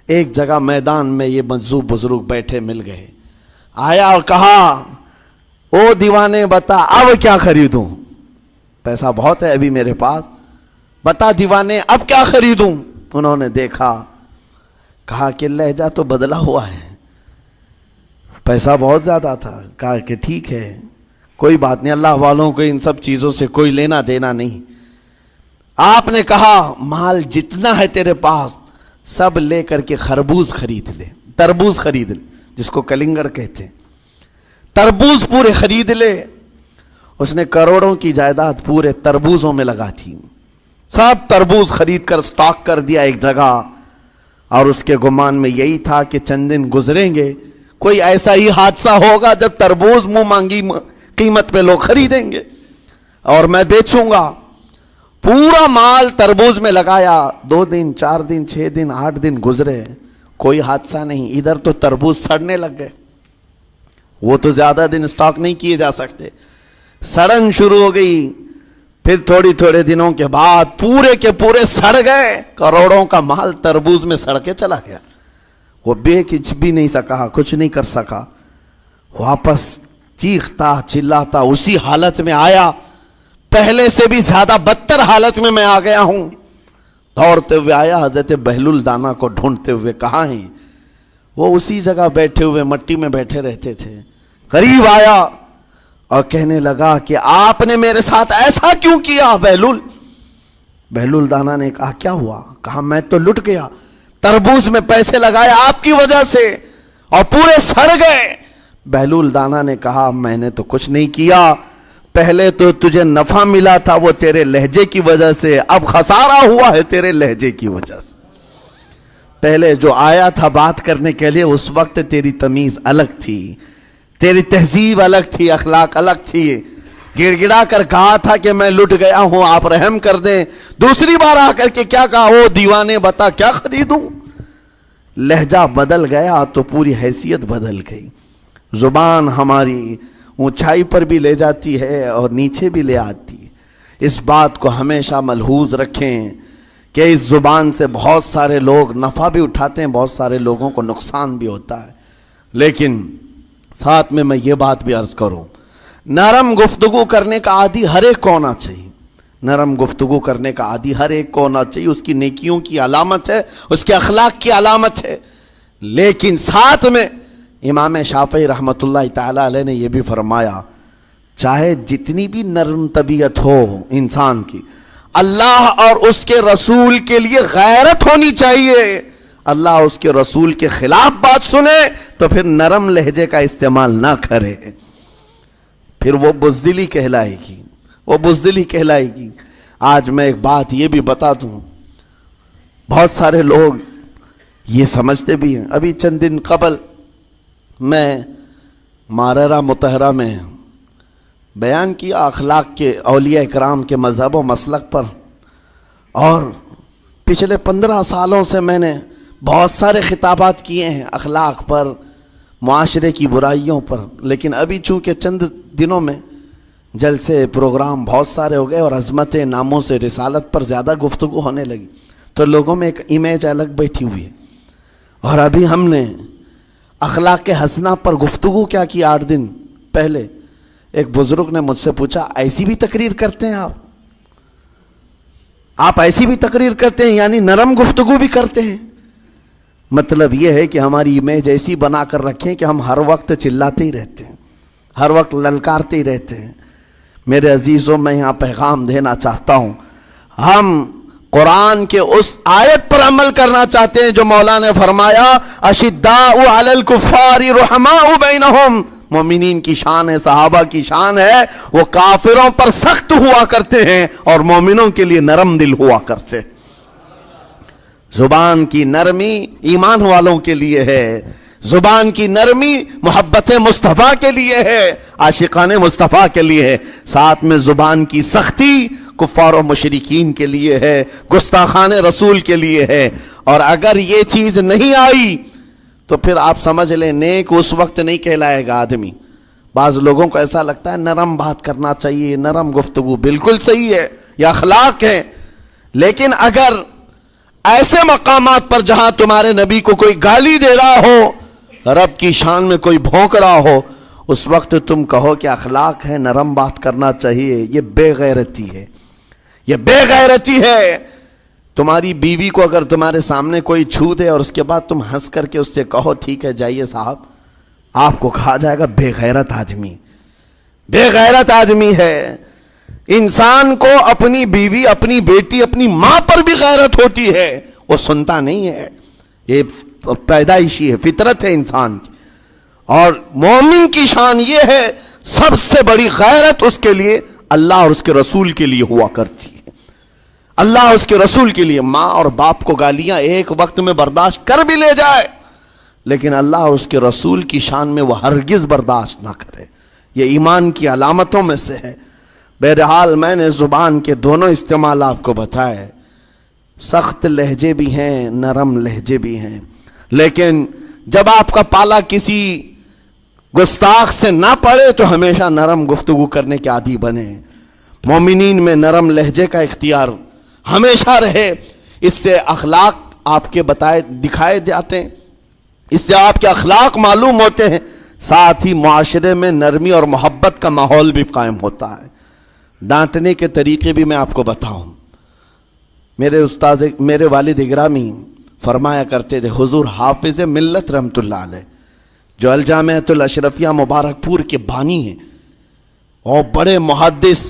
ایک جگہ میدان میں یہ مجذوب بزرگ بیٹھے مل گئے. آیا اور کہا او دیوانے بتا اب کیا خریدوں, پیسہ بہت ہے ابھی میرے پاس, بتا دیوانے اب کیا خریدوں. انہوں نے دیکھا, کہا کہ لہجہ تو بدلا ہوا ہے, پیسہ بہت زیادہ تھا. کہا کہ ٹھیک ہے کوئی بات نہیں, اللہ والوں کو ان سب چیزوں سے کوئی لینا دینا نہیں. آپ نے کہا مال جتنا ہے تیرے پاس سب لے کر کے خربوز خرید لے, تربوز خرید لے, جس کو کلنگڑ کہتے ہیں, تربوز پورے خرید لے. اس نے کروڑوں کی جائیداد پورے تربوزوں میں لگا تھی, سب تربوز خرید کر سٹاک کر دیا ایک جگہ. اور اس کے گمان میں یہی تھا کہ چند دن گزریں گے, کوئی ایسا ہی حادثہ ہوگا جب تربوز منہ مانگی قیمت پہ لوگ خریدیں گے اور میں بیچوں گا. پورا مال تربوز میں لگایا, 2 دن 4 دن 6 دن 8 دن گزرے, کوئی حادثہ نہیں. ادھر تو تربوز سڑنے لگ گئے, وہ تو زیادہ دن سٹاک نہیں کیے جا سکتے, سڑن شروع ہو گئی. پھر تھوڑے دنوں کے بعد پورے کے پورے سڑ گئے, کروڑوں کا مال تربوز میں سڑ کے چلا گیا. وہ کچھ بھی نہیں سکا, کچھ نہیں کر سکا, واپس چیختا چلاتا اسی حالت میں آیا, پہلے سے بھی زیادہ بدتر حالت میں آ گیا ہوں. دوڑتے ہوئے آیا, حضرت بہلول دانا کو ڈھونڈتے ہوئے. کہاں ہیں؟ وہ اسی جگہ بیٹھے ہوئے مٹی میں بیٹھے رہتے تھے. قریب آیا اور کہنے لگا کہ آپ نے میرے ساتھ ایسا کیوں کیا بہلول؟ بہلول دانا نے کہا کیا ہوا؟ کہا میں تو لٹ گیا, تربوز میں پیسے لگائے آپ کی وجہ سے اور پورے سڑ گئے. بہلول دانا نے کہا میں نے تو کچھ نہیں کیا, پہلے تو تجھے نفع ملا تھا وہ تیرے لہجے کی وجہ سے, اب خسارہ ہوا ہے تیرے لہجے کی وجہ سے. پہلے جو آیا تھا بات کرنے کے لیے اس وقت تیری تمیز الگ تھی, تیری تہذیب الگ تھی, اخلاق الگ تھی. گڑ گڑا کر کہا تھا کہ میں لٹ گیا ہوں آپ رحم کر دیں. دوسری بار آ کر کے کیا کہا؟ او دیوانے بتا کیا خریدوں. لہجہ بدل گیا تو پوری حیثیت بدل گئی. زبان ہماری اونچائی پر بھی لے جاتی ہے اور نیچے بھی لے آتی ہے. اس بات کو ہمیشہ ملحوظ رکھیں کہ اس زبان سے بہت سارے لوگ نفع بھی اٹھاتے ہیں, بہت سارے لوگوں کو نقصان بھی ہوتا ہے. لیکن ساتھ میں یہ بات بھی عرض کروں, نرم گفتگو کرنے کا عادی ہر ایک کو ہونا چاہیے. نرم گفتگو کرنے کا عادی ہر ایک کو ہونا چاہیے. اس کی نیکیوں کی علامت ہے, اس کے اخلاق کی علامت ہے. لیکن ساتھ میں امام شافعی رحمۃ اللہ تعالی علیہ نے یہ بھی فرمایا, چاہے جتنی بھی نرم طبیعت ہو انسان کی, اللہ اور اس کے رسول کے لیے غیرت ہونی چاہیے. اللہ اس کے رسول کے خلاف بات سنے تو پھر نرم لہجے کا استعمال نہ کرے, پھر وہ بزدلی کہلائے گی, وہ بزدلی کہلائے گی. آج میں ایک بات یہ بھی بتا دوں, بہت سارے لوگ یہ سمجھتے بھی ہیں. ابھی چند دن قبل میں ماررہ مطہرہ میں بیان کیا اخلاق کے اولیاء اکرام کے مذہب و مسلک پر, اور پچھلے 15 سالوں سے میں نے بہت سارے خطابات کیے ہیں اخلاق پر, معاشرے کی برائیوں پر. لیکن ابھی چونکہ چند دنوں میں جلسے پروگرام بہت سارے ہو گئے اور عظمت ناموں سے رسالت پر زیادہ گفتگو ہونے لگی, تو لوگوں میں ایک امیج الگ بیٹھی ہوئی ہے. اور ابھی ہم نے اخلاق حسنہ پر گفتگو کیا کی 8 دن پہلے. ایک بزرگ نے مجھ سے پوچھا ایسی بھی تقریر کرتے ہیں آپ ایسی بھی تقریر کرتے ہیں, یعنی نرم گفتگو بھی کرتے ہیں؟ مطلب یہ ہے کہ ہماری امیج ایسی بنا کر رکھیں کہ ہم ہر وقت چلاتے ہی رہتے ہیں, ہر وقت للکارتے ہی رہتے ہیں. میرے عزیزوں, میں یہاں پیغام دینا چاہتا ہوں, ہم قرآن کے اس آیت پر عمل کرنا چاہتے ہیں جو مولا نے فرمایا اشداء علی الکفار رحماء بینہم. مومنین کی شان ہے, صحابہ کی شان ہے, وہ کافروں پر سخت ہوا کرتے ہیں اور مومنوں کے لیے نرم دل ہوا کرتے ہیں. زبان کی نرمی ایمان والوں کے لیے ہے, زبان کی نرمی محبت مصطفیٰ کے لیے ہے, عاشقان مصطفیٰ کے لیے ہے. ساتھ میں زبان کی سختی کفار و مشرکین کے لیے ہے, گستاخان رسول کے لیے ہے. اور اگر یہ چیز نہیں آئی تو پھر آپ سمجھ لیں نیک اس وقت نہیں کہلائے گا آدمی. بعض لوگوں کو ایسا لگتا ہے نرم بات کرنا چاہیے, نرم گفتگو بالکل صحیح ہے, یہ اخلاق ہے. لیکن اگر ایسے مقامات پر جہاں تمہارے نبی کو کوئی گالی دے رہا ہو, رب کی شان میں کوئی بھونک رہا ہو, اس وقت تم کہو کہ اخلاق ہے, نرم بات کرنا چاہیے, یہ بے غیرتی ہے, یہ بے غیرتی ہے. تمہاری بیوی کو اگر تمہارے سامنے کوئی چھو دے اور اس کے بعد تم ہنس کر کے اس سے کہو ٹھیک ہے جائیے صاحب, آپ کو کہا جائے گا بے غیرت آدمی, بے غیرت آدمی ہے. انسان کو اپنی بیوی, اپنی بیٹی, اپنی ماں پر بھی غیرت ہوتی ہے, وہ سنتا نہیں ہے, یہ پیدائشی ہے, فطرت ہے انسان کی. اور مومن کی شان یہ ہے سب سے بڑی غیرت اس کے لیے اللہ اور اس کے رسول کے لیے ہوا کرتی ہے. اللہ اور اس کے رسول کے لیے. ماں اور باپ کو گالیاں ایک وقت میں برداشت کر بھی لے جائے, لیکن اللہ اور اس کے رسول کی شان میں وہ ہرگز برداشت نہ کرے. یہ ایمان کی علامتوں میں سے ہے. بہرحال میں نے زبان کے دونوں استعمال آپ کو بتائے. سخت لہجے بھی ہیں, نرم لہجے بھی ہیں, لیکن جب آپ کا پالا کسی گستاخ سے نہ پڑے تو ہمیشہ نرم گفتگو کرنے کے عادی بنے. مومنین میں نرم لہجے کا اختیار ہمیشہ رہے. اس سے اخلاق آپ کے بتائے دکھائے جاتے ہیں, اس سے آپ کے اخلاق معلوم ہوتے ہیں. ساتھ ہی معاشرے میں نرمی اور محبت کا ماحول بھی قائم ہوتا ہے. ڈانٹنے کے طریقے بھی میں آپ کو بتاؤں. میرے استاد میرے والد گرامی فرمایا کرتے تھے، حضور حافظ ملت رحمۃ اللہ علیہ جو الجامعۃ الاشرفیہ مبارک پور کے بانی ہیں اور بڑے محدث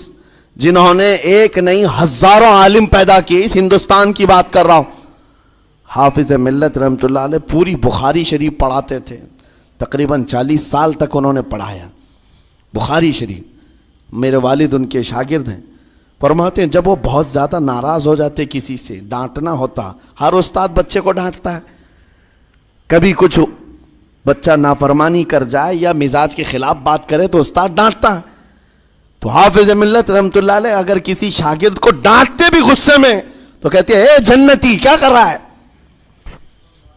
جنہوں نے ایک نہیں ہزاروں عالم پیدا کیے، اس ہندوستان کی بات کر رہا ہوں، حافظ ملت رحمۃ اللہ علیہ پوری بخاری شریف پڑھاتے تھے، تقریباً 40 سال تک انہوں نے پڑھایا بخاری شریف۔ میرے والد ان کے شاگرد ہیں، فرماتے ہیں جب وہ بہت زیادہ ناراض ہو جاتے کسی سے، ڈانٹنا ہوتا، ہر استاد بچے کو ڈانٹتا ہے، کبھی کچھ بچہ نافرمانی کر جائے یا مزاج کے خلاف بات کرے تو استاد ڈانٹتا ہے، تو حافظ ملت رحمۃ اللہ علیہ اگر کسی شاگرد کو ڈانٹتے بھی غصے میں تو کہتے ہیں اے جنتی کیا کر رہا ہے،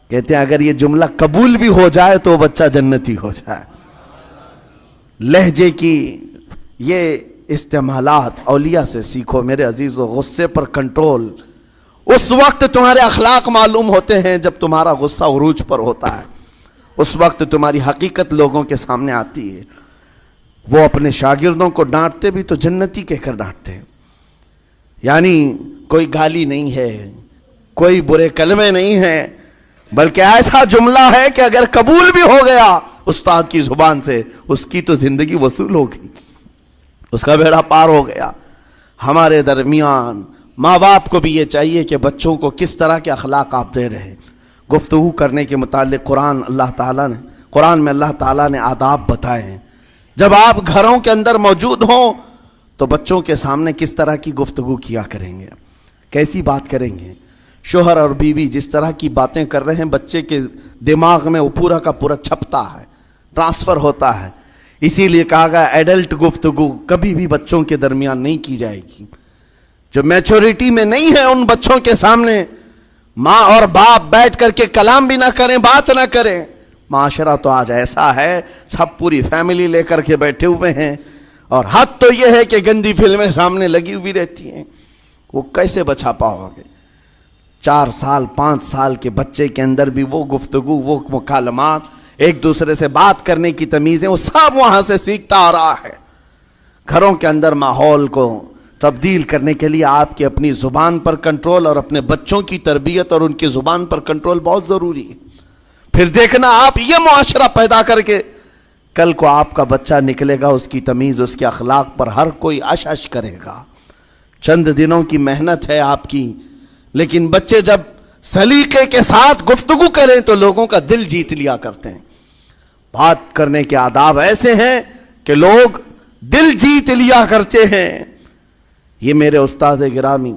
کہتے ہیں اگر یہ جملہ قبول بھی ہو جائے تو بچہ جنتی ہو جائے۔ لہجے کی یہ استعمالات اولیاء سے سیکھو میرے عزیزو، غصے پر کنٹرول اس وقت تمہارے اخلاق معلوم ہوتے ہیں جب تمہارا غصہ عروج پر ہوتا ہے، اس وقت تمہاری حقیقت لوگوں کے سامنے آتی ہے۔ وہ اپنے شاگردوں کو ڈانٹتے بھی تو جنتی کہہ کر ڈانٹتے ہیں، یعنی کوئی گالی نہیں ہے، کوئی برے کلمے نہیں ہیں، بلکہ ایسا جملہ ہے کہ اگر قبول بھی ہو گیا استاد کی زبان سے اس کی تو زندگی وصول ہوگی، اس کا بیڑا پار ہو گیا۔ ہمارے درمیان ماں باپ کو بھی یہ چاہیے کہ بچوں کو کس طرح کے اخلاق آپ دے رہے ہیں۔ گفتگو کرنے کے متعلق قرآن میں اللہ تعالیٰ نے آداب بتائے ہیں، جب آپ گھروں کے اندر موجود ہوں تو بچوں کے سامنے کس طرح کی گفتگو کیا کریں گے، کیسی بات کریں گے۔ شوہر اور بیوی جس طرح کی باتیں کر رہے ہیں بچے کے دماغ میں وہ پورا کا پورا چھپتا ہے، ٹرانسفر ہوتا ہے، اسی لیے کہا گیا ایڈلٹ گفتگو کبھی بھی بچوں کے درمیان نہیں کی جائے گی۔ جو میچورٹی میں نہیں ہے ان بچوں کے سامنے ماں اور باپ بیٹھ کر کے کلام بھی نہ کریں، بات نہ کریں۔ معاشرہ تو آج ایسا ہے، سب پوری فیملی لے کر کے بیٹھے ہوئے ہیں، اور حد تو یہ ہے کہ گندی فلمیں سامنے لگی ہوئی رہتی ہیں، وہ کیسے بچا پاؤ گے؟ 4 سال 5 سال کے بچے کے اندر بھی وہ گفتگو، وہ مکالمات، ایک دوسرے سے بات کرنے کی تمیزیں، وہ سب وہاں سے سیکھتا آ رہا ہے۔ گھروں کے اندر ماحول کو تبدیل کرنے کے لیے آپ کی اپنی زبان پر کنٹرول اور اپنے بچوں کی تربیت اور ان کی زبان پر کنٹرول بہت ضروری ہے۔ پھر دیکھنا آپ یہ معاشرہ پیدا کر کے کل کو آپ کا بچہ نکلے گا، اس کی تمیز، اس کے اخلاق پر ہر کوئی اش اش کرے گا۔ چند دنوں کی محنت ہے آپ کی، لیکن بچے جب سلیقے کے ساتھ گفتگو کریں تو لوگوں کا دل جیت لیا کرتے ہیں۔ بات کرنے کے آداب ایسے ہیں کہ لوگ دل جیت لیا کرتے ہیں۔ یہ میرے استاد گرامی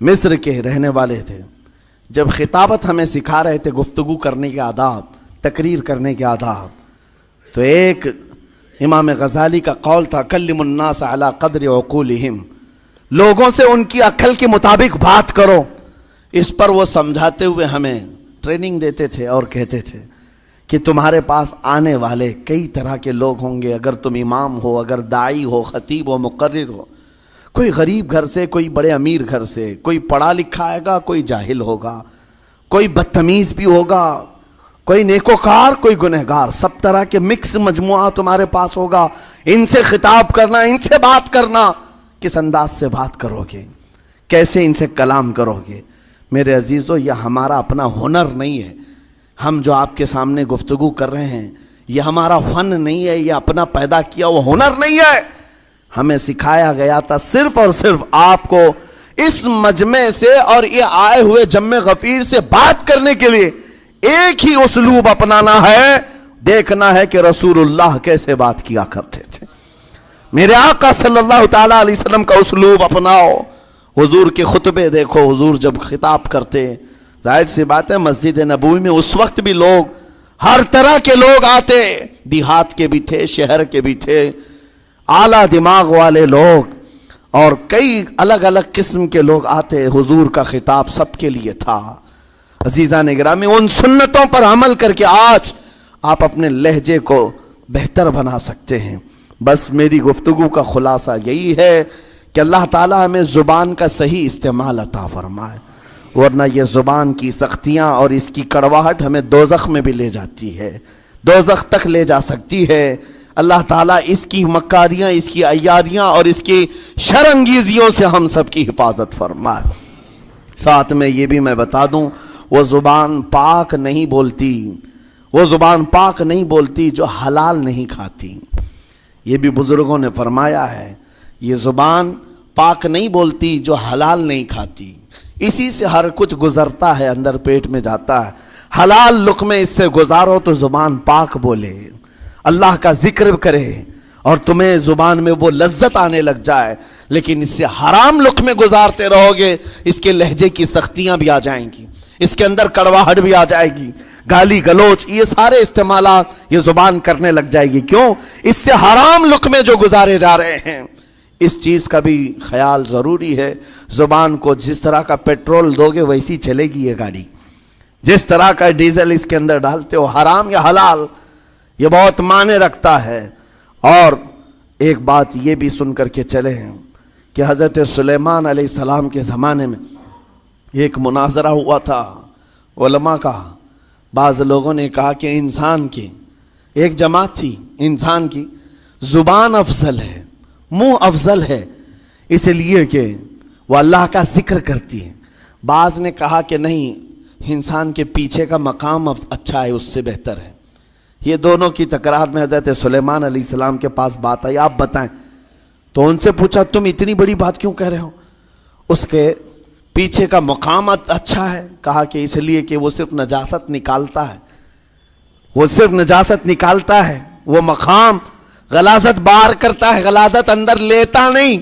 مصر کے رہنے والے تھے، جب خطابت ہمیں سکھا رہے تھے گفتگو کرنے کے آداب، تقریر کرنے کے آداب، تو ایک امام غزالی کا قول تھا کلم الناس علی قدر عقولہم، لوگوں سے ان کی عقل کے مطابق بات کرو۔ اس پر وہ سمجھاتے ہوئے ہمیں ٹریننگ دیتے تھے اور کہتے تھے کہ تمہارے پاس آنے والے کئی طرح کے لوگ ہوں گے، اگر تم امام ہو، اگر داعی ہو، خطیب ہو، مقرر ہو، کوئی غریب گھر سے، کوئی بڑے امیر گھر سے، کوئی پڑھا لکھا آئے گا، کوئی جاہل ہوگا، کوئی بدتمیز بھی ہوگا، کوئی نیکوکار، کوئی گنہگار، سب طرح کے مکس مجموعہ تمہارے پاس ہوگا۔ ان سے خطاب کرنا، ان سے بات کرنا، کس انداز سے بات کرو گے، کیسے ان سے کلام کرو گے؟ میرے عزیزو، یہ ہمارا اپنا ہنر نہیں ہے، ہم جو آپ کے سامنے گفتگو کر رہے ہیں یہ ہمارا فن نہیں ہے، یہ اپنا پیدا کیا وہ ہنر نہیں ہے۔ ہمیں سکھایا گیا تھا صرف اور صرف آپ کو اس مجمع سے اور یہ آئے ہوئے جمع غفیر سے بات کرنے کے لیے ایک ہی اسلوب اپنانا ہے، دیکھنا ہے کہ رسول اللہ کیسے بات کیا کرتے تھے۔ میرے آقا صلی اللہ تعالیٰ علیہ وسلم کا اسلوب اپناؤ۔ حضور کے خطبے دیکھو، حضور جب خطاب کرتے، ظاہر سی بات ہے مسجد نبوی میں اس وقت بھی لوگ، ہر طرح کے لوگ آتے، دیہات کے بھی تھے، شہر کے بھی تھے، اعلیٰ دماغ والے لوگ اور کئی الگ الگ قسم کے لوگ آتے۔ حضور کا خطاب سب کے لیے تھا۔ عزیزان گرامی، ان سنتوں پر عمل کر کے آج آپ اپنے لہجے کو بہتر بنا سکتے ہیں۔ بس میری گفتگو کا خلاصہ یہی ہے کہ اللہ تعالیٰ ہمیں زبان کا صحیح استعمال عطا فرمائے، ورنہ یہ زبان کی سختیاں اور اس کی کڑواہٹ ہمیں دوزخ میں بھی لے جاتی ہے، دوزخ تک لے جا سکتی ہے۔ اللہ تعالیٰ اس کی مکاریاں، اس کی عیاریاں اور اس کی شرانگیزیوں سے ہم سب کی حفاظت فرمائے۔ ساتھ میں یہ بھی میں بتا دوں، وہ زبان پاک نہیں بولتی، وہ زبان پاک نہیں بولتی جو حلال نہیں کھاتی۔ یہ بھی بزرگوں نے فرمایا ہے، یہ زبان پاک نہیں بولتی جو حلال نہیں کھاتی، اسی سے ہر کچھ گزرتا ہے، اندر پیٹ میں جاتا ہے۔ حلال لقمے اس سے گزارو تو زبان پاک بولے، اللہ کا ذکر کرے اور تمہیں زبان میں وہ لذت آنے لگ جائے، لیکن اس سے حرام لقمے گزارتے رہو گے، اس کے لہجے کی سختیاں بھی آ جائیں گی، اس کے اندر کڑواہٹ بھی آ جائے گی، گالی گلوچ، یہ سارے استعمالات یہ زبان کرنے لگ جائے گی۔ کیوں؟ اس سے حرام لقمے جو گزارے جا رہے ہیں، اس چیز کا بھی خیال ضروری ہے۔ زبان کو جس طرح کا پیٹرول دو گے ویسی چلے گی یہ گاڑی، جس طرح کا ڈیزل اس کے اندر ڈالتے ہو، حرام یا حلال، یہ بہت معنی رکھتا ہے۔ اور ایک بات یہ بھی سن کر کے چلے ہیں کہ حضرت سلیمان علیہ السلام کے زمانے میں ایک مناظرہ ہوا تھا علماء کا۔ بعض لوگوں نے کہا کہ انسان کی ایک جماعت تھی، انسان کی زبان افضل ہے، منہ افضل ہے، اس لیے کہ وہ اللہ کا ذکر کرتی ہے۔ بعض نے کہا کہ نہیں، انسان کے پیچھے کا مقام اچھا ہے، اس سے بہتر ہے۔ یہ دونوں کی تکرار میں حضرت سلیمان علیہ السلام کے پاس بات آئی، آپ بتائیں۔ تو ان سے پوچھا تم اتنی بڑی بات کیوں کہہ رہے ہو؟ اس کے پیچھے کا مقام اچھا ہے۔ کہا کہ اس لیے کہ وہ صرف نجاست نکالتا ہے، وہ صرف نجاست نکالتا ہے، وہ مقام غلاظت باہر کرتا ہے، غلاظت اندر لیتا نہیں۔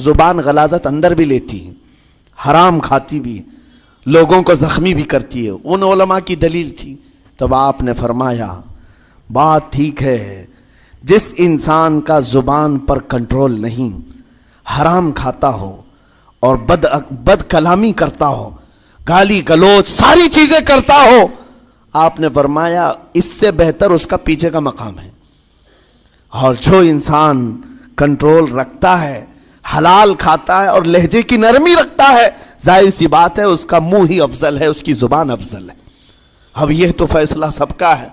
زبان غلاظت اندر بھی لیتی ہے، حرام کھاتی بھی ہے، لوگوں کو زخمی بھی کرتی ہے۔ ان علماء کی دلیل تھی۔ تب آپ نے فرمایا بات ٹھیک ہے، جس انسان کا زبان پر کنٹرول نہیں، حرام کھاتا ہو اور بد کلامی کرتا ہو، گالی گلوچ ساری چیزیں کرتا ہو، آپ نے فرمایا اس سے بہتر اس کا پیچھے کا مقام ہے۔ اور جو انسان کنٹرول رکھتا ہے، حلال کھاتا ہے اور لہجے کی نرمی رکھتا ہے، ظاہر سی بات ہے اس کا منہ ہی افضل ہے، اس کی زبان افضل ہے۔ اب یہ تو فیصلہ سب کا ہے،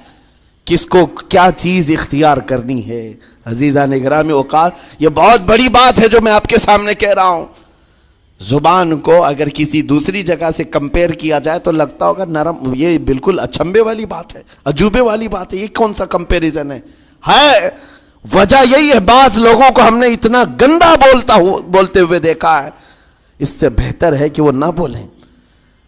کس کو کیا چیز اختیار کرنی ہے۔ عزیزان گرامی اوقات، یہ بہت بڑی بات ہے جو میں آپ کے سامنے کہہ رہا ہوں۔ زبان کو اگر کسی دوسری جگہ سے کمپیئر کیا جائے تو لگتا ہوگا نرم، یہ بالکل اچنبے والی بات ہے، عجوبے والی بات ہے، یہ کون سا کمپیریزن ہے؟ وجہ یہی ہے، بعض لوگوں کو ہم نے اتنا گندا بولتے ہوئے دیکھا ہے، اس سے بہتر ہے کہ وہ نہ بولیں۔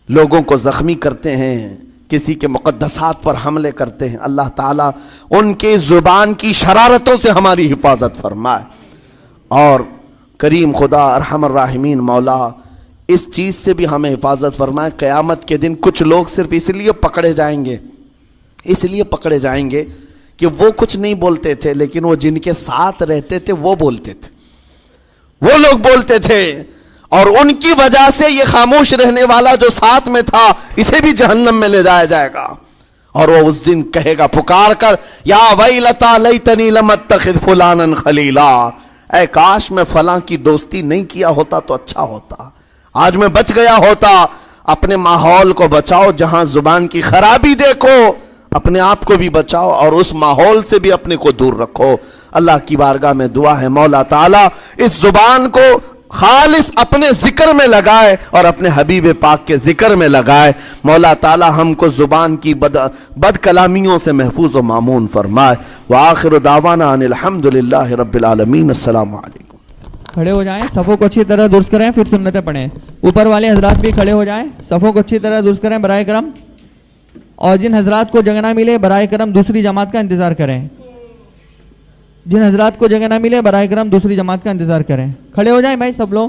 لوگوں کو زخمی کرتے ہیں، کسی کے مقدسات پر حملے کرتے ہیں۔ اللہ تعالیٰ ان کے زبان کی شرارتوں سے ہماری حفاظت فرمائے، اور کریم خدا ارحم الراحمین مولا اس چیز سے بھی ہمیں حفاظت فرمائے۔ قیامت کے دن کچھ لوگ صرف اس لیے پکڑے جائیں گے کہ وہ کچھ نہیں بولتے تھے، لیکن وہ جن کے ساتھ رہتے تھے وہ بولتے تھے، وہ لوگ بولتے تھے، اور ان کی وجہ سے یہ خاموش رہنے والا جو ساتھ میں تھا اسے بھی جہنم میں لے جایا جائے گا۔ اور وہ اس دن کہے گا پکار کر، یا ویلتا لیتنی لم اتخذ فلانا خلیلا، اے کاش میں فلاں کی دوستی نہیں کیا ہوتا تو اچھا ہوتا، آج میں بچ گیا ہوتا۔ اپنے ماحول کو بچاؤ، جہاں زبان کی خرابی دیکھو اپنے آپ کو بھی بچاؤ، اور اس ماحول سے بھی اپنے کو دور رکھو۔ اللہ کی بارگاہ میں دعا ہے مولا تعالیٰ اس زبان کو خالص اپنے ذکر میں لگائے اور اپنے حبیب پاک کے ذکر میں لگائے۔ مولا تعالیٰ ہم کو زبان کی بد کلامیوں سے محفوظ و مامون فرمائے۔ وآخر دعوانا ان الحمدللہ رب العالمین۔ السلام علیکم۔
کھڑے ہو جائیں، صفوں کو اچھی طرح درست کریں، پھر سنتیں پڑھیں۔ اوپر والے حضرات بھی کھڑے ہو جائیں، صفوں کو اچھی طرح درست کریں برائے کرم، اور جن حضرات کو جگہ نہ ملے برائے کرم دوسری جماعت کا انتظار کریں، جن حضرات کو جگہ نہ ملے برائے کرم دوسری جماعت کا انتظار کریں۔ کھڑے ہو جائیں بھائی سب لوگ۔